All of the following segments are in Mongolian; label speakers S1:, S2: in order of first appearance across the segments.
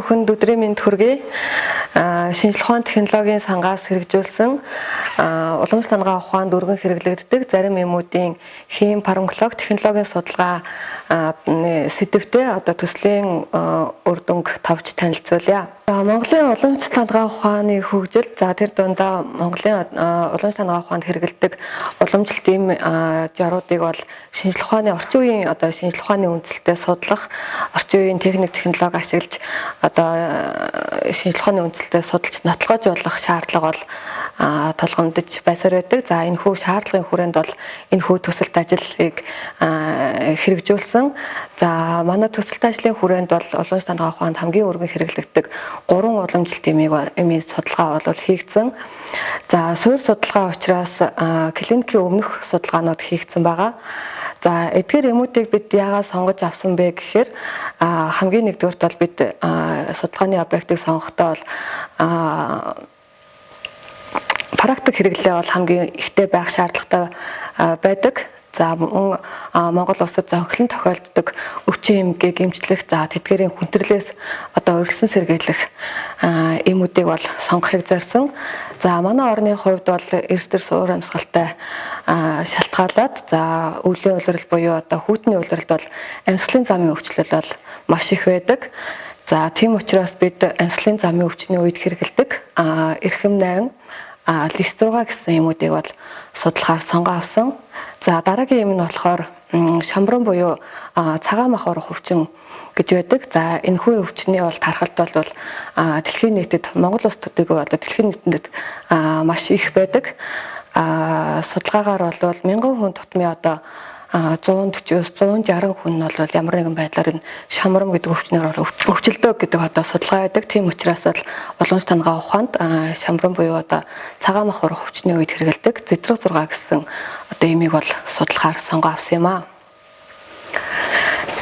S1: бүхэнд өдрийн мэнд хүргэе. Шинжлэх ухааны технологийн сангаас хэрэгжүүлсэн уламжлалт хангалттай ухаанд өргөн хэрэглэгддэг зарим эмүүдийн хийм фармаколог технологийн судалгаа сэдвтээ одоо төслийн үр дүнг товч танилцуулъя. Монголын уламжлалт хангалттай ухааны хөгжил тэр дундаа Монголын уламжлалт хангалттай ухаанд хэрэглэдэг уламжлалтын жаруудыг бол шинжлэх ухааны орчин үеийн шинжлэх ухааны үндсэлтэд судлах, орчин үеийн техник технологи ашиглаж шинжлэх ухааны үндсэлтэд судалж нотлохжуулах шаардлага бол толгомдож байсаар байдаг. За энэ хүү шаардлагын хүрээнд бол энэ хүү төсөлт ажлыг хэрэгжүүлсэн. За манай төсөлт ажлын хүрээнд бол уламжлалт хангалттай ухаанд хамгийн өргөн хэрэглэгддэг 3 уламжлалт эмийн судалгаа бол хийгдсэн. За суурь судалгаа учраас клиникийн өмнөх судалгаанууд хийгдсэн байгаа. За эдгээр эмүүдийг бид яагаад сонгож авсан бэ гэхээр хамгийн нэгдүгürt бол бид судалгааны объектыг сонгохдоо бол практик хэрэглээ бол хамгийн ихтэй байх шаардлагатай байдаг. За Монгол улсад зохилон тохиолддог өвчин эмгээг эмчлэх, за тэдгээрийн хүндрэлээс урьдчилан сэргийлэх эмүүдийг бол сонгохыг зорьсон. За манай орны хувьд бол эрс төр суур амьсгалтай шалтгаалаад за өвлийн улирал буюу хүүтний улиралд бол амьсгалын замын өвчлөл бол маш их байдаг. За тийм учраас бид амьсгалын замын өвчний үед хэрэгэлдэг эрхэм 8 листрууга гэсэн эмүүдийг бол судлахаар сонгоо авсан. За дараагийн юм нь болохоор шамбран буюу цагаан мах орох өвчин гэж байдаг. За энэ хүү өвчний бол тархалт бол дэлхийн нийтэд Монгол улс төдийгүй дэлхийн нийтэд маш их байдаг. Судалгаагаар бол 1000 хүн тутмын 140-с 160 хүн нь бол ямар нэгэн байдлаар энэ шамрам гэдэг өвчнөр өвчлөлтөө гэдэг судалгаа байдаг. Тийм учраас бол уламжлалт хангалттай ухаанд шамрам буюу цагаан мах урах өвчний үед хэрэгэлдэг зэтрэг 6 гэсэн эмийг бол судлахаар сонгоо авсан юм аа.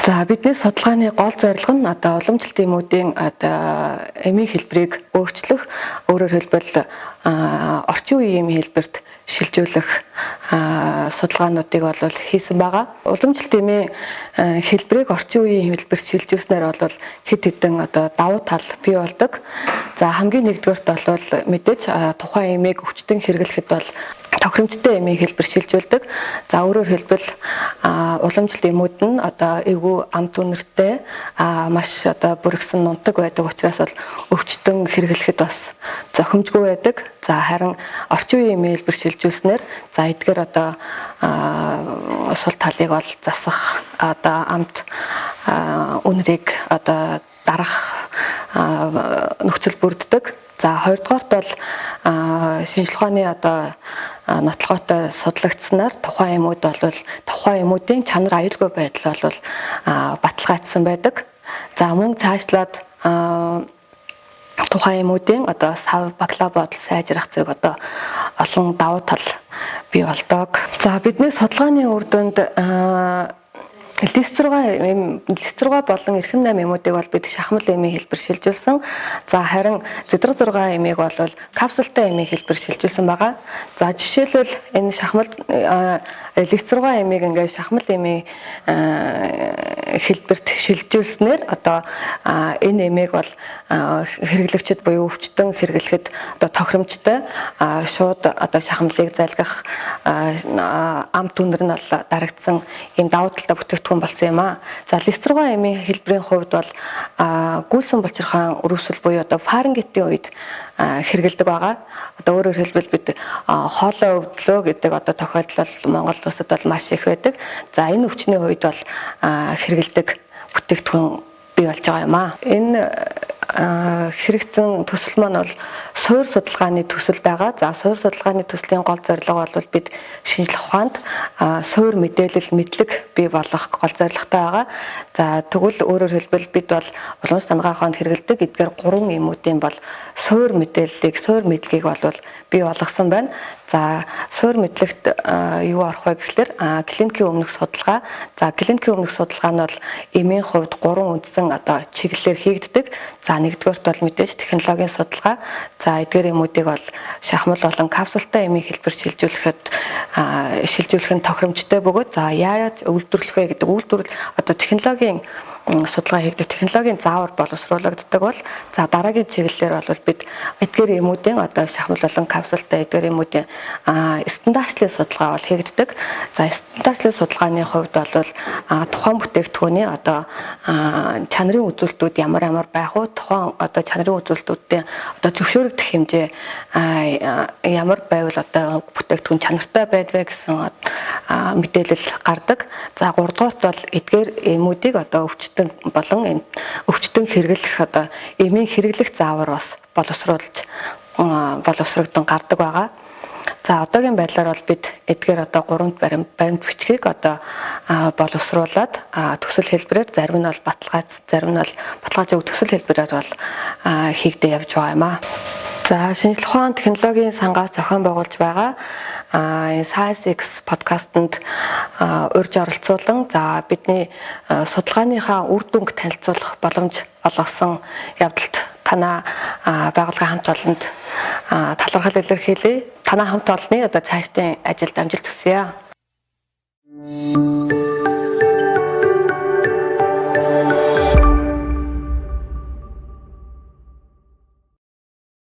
S1: За бидний судалгааны гол зорилго нь уламжлалт эмүүдийн эмийн хэлбэрийг өөрчлөх, өөрөөр хэлбэл орчин үеийн эмийн хэлбэрт шилжүүлэх судалгаануудыг бол хийсэн байгаа. Уламжлалт эмийн хэлбэрийг орчин үеийн хэлбэрт шилжүүлснээр бол хэд хэдэн давуу тал бий болдог. За хамгийн нэгдүгээрт бол мэдээж тухайн эмийг өвчтөн хэрэглэхэд бол тохиромжтой эмийн хэлбэр шилжүүлдэг. За өөрөөр хэлбэл уламжлалт эмүүд нь эвгүй ам түнэртэй маш бүрэгсэн нунтаг байдаг учраас бол өвчтөн хэрэглэхэд бас зохимжгүй байдаг. За харин орчин үеийн эмийн хэлбэр шилжүүлснээр за эдгээр сул талыг бол засах амт үнэрийг дарах нөхцөл бүрддэг. За хоёрдугаарт бол шинжлэх ухааны нотлохотой судлагдсанаар тухайн эмүүд бол тухайн эмүүдийн чанар аюулгүй байдал бол баталгаажсан байдаг. За мөн цаашлаад тухайн эмүүдийн сав бакла бодол сайжрах зэрэг олон давуу тал бий болдог. За бидний судалгааны үр дүнд листрууга болон эрхэм 8 эмүүдийг бол бид шахмал эмийн хэлбэр шилжүүлсэн. За харин зэтрэг 6 эмийг бол капсултай эмийн хэлбэр шилжүүлсэн байгаа. За жишээлбэл энэ шахмал листрууга эмийг ингээд шахмал эмийн хэлбэрт шилжүүлснээр энэ эмийг бол хэрэглэгчд буюу өвчтөн хэрэглэхэд тохиромжтой шууд шахмалыг залгах ам түнэр нь бол дарагдсан ийм давуу талтай бүтээгдэхүүн болсон юм аа. За листрууга эмийн хэлбэрийн хувьд бол гүйлсэн булчирхаан өрөвсөл буюу фарингитийн үед хэрэгэлдэг байгаа. Өөрөөр хэлбэл бид хоолой өвдлөө гэдэг тохиолдол Монгол улсад бол маш их байдаг. За энэ өвчний үед бол хэрэгэлдэг бүтээгдэхүүн бий болж байгаа юм аа. Энэ хэрэгцэн төсөл маань бол суурь судалгааны төсөл байгаа. За суурь судалгааны төслийн гол зорилго бол бид шинжлэх ухаанд суурь мэдээлэл мэдлэг бий болгох гол зорилготой байгаа. За тэгвэл өөрөөр хэлбэл бид бол уламжлалт хангалттай ухаанд хэрэглэдэг эдгээр 3 эмүүдийн бол суурь мэдлэгийг бол бий болгосон байна. За суурь мэдлэгт юу орох вэ гэхээр клиникийн өмнөх судалгаа. За клиникийн өмнөх судалгаа нь бол эмийн хувьд 3 үндсэн чиглэлээр хийгддэг. За нэгдүгээрт бол мэдээж технологийн судалгаа. За эдгээр эмүүдийг бол шахмал болон капсултай эмийн хэлбэр шилжүүлэх нь тохиромжтой бөгөөд за яаж үйлдвэрлэх вэ гэдэг үйлдвэрлэл технологийн судалгаа хийгдэх технологийн заавар боловсруулагддаг бол за дараагийн чиглэлээр бол бид эдгээр эмүүдийн одоо шахмал болон капсултай эдгээр эмүүдийн стандартчлалын судалгаа бол хийгддэг. За стандартчлалын судалгааны хувьд бол тухайн бүтээгдэхүүний одоо чанарын үзүүлэлтүүд ямар байх вэ? Тухайн одоо чанарын үзүүлэлтүүдийн одоо зөвшөөрөгдөх хэмжээ ямар байвал одоо бүтээгдэхүүн чанартай байдвэ гэсэн мэдээлэл гардаг. За 3 дугаарт бол эдгээр эмүүдийг одоо өвчтөн болон өвчтөн хэрэглэх одоо эмийн хэрэглэх заавар бас боловсрогдсон гардаг байгаа. За одоогийн байдлаар бол бид эдгээр одоо 3 баримт бичгийг одоо боловсруулад төсөл хэлбэрээр зарим нь бол баталгаач, зарим нь бол баталгаажаагүй төсөл хэлбэрээр бол хийгдэж явж байгаа юм аа. За шинжлэх ухаан технологийн сангаас зохион байгуулж байгаа ScienceX подкастэнд урьж оролцуулан за бидний судалгааныхаа үр дүнг танилцуулах боломж олгосон явдалд танаа байгууллагын хамт олонд талархал илэрхийлье. Танаа хамт олонны одоо цаашдын ажилд амжилт хүсье.